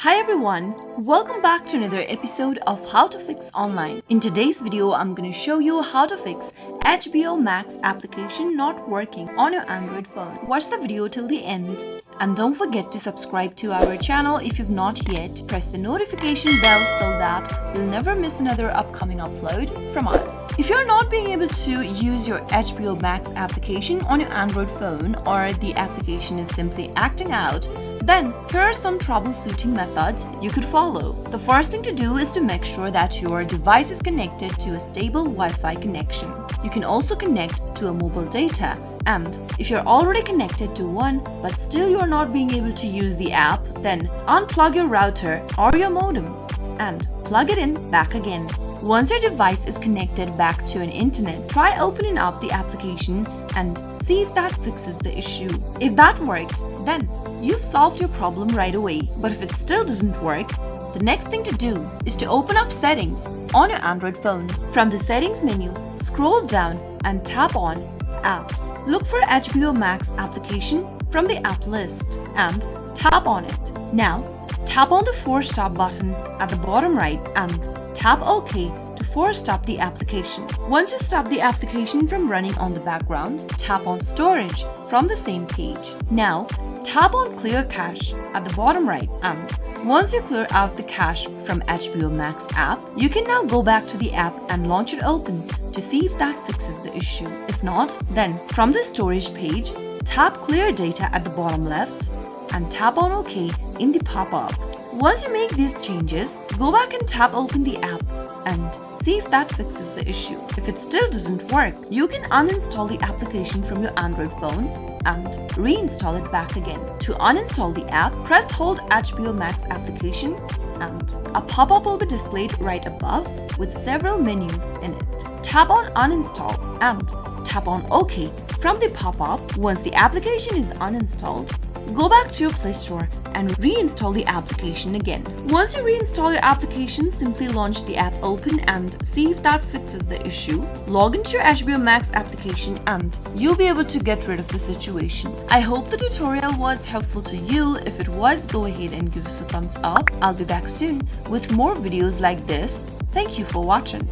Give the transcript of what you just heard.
Hi everyone, welcome back to another episode of How to Fix Online. In today's video, I'm going to show you how to fix HBO Max application not working on your Android phone. Watch the video till the end. And don't forget to subscribe to our channel if you've not yet. Press the notification bell so that you'll never miss another upcoming upload from us. If you're not being able to use your HBO Max application on your Android phone or the application is simply acting out, then here are some troubleshooting methods you could follow. The first thing to do is to make sure that your device is connected to a stable Wi-Fi connection. You can also connect to a mobile data. And if you're already connected to one but still you're not being able to use the app, then unplug your router or your modem and plug it in back again. Once your device is connected back to an internet, try opening up the application and see if that fixes the issue. If that worked, then you've solved your problem right away. But if it still doesn't work, the next thing to do is to open up settings on your Android phone. From the settings menu, scroll down and tap on apps. Look for HBO Max application from the app list and tap on it. Now, tap on the force stop button at the bottom right and tap OK to force stop the application. Once you stop the application from running on the background, tap on storage from the same page. Now, tap on clear cache at the bottom right, and once you clear out the cache from HBO Max app, you can now go back to the app and launch it open to see if that fixes the issue. If not, then from the storage page, tap clear data at the bottom left and tap on OK in the pop-up. Once you make these changes, go back and tap open the app and see if that fixes the issue. If it still doesn't work, you can uninstall the application from your Android phone and reinstall it back again. To uninstall the app, press hold HBO Max application and a pop-up will be displayed right above with several menus in it. Tap on uninstall and tap on OK from the pop-up. Once the application is uninstalled, go back to your Play Store and reinstall the application again. Once you reinstall your application, simply launch the app open and see if that fixes the issue. Log into your HBO Max application and you'll be able to get rid of the situation. I hope the tutorial was helpful to you. If it was, go ahead and give us a thumbs up. I'll be back soon with more videos like this. Thank you for watching.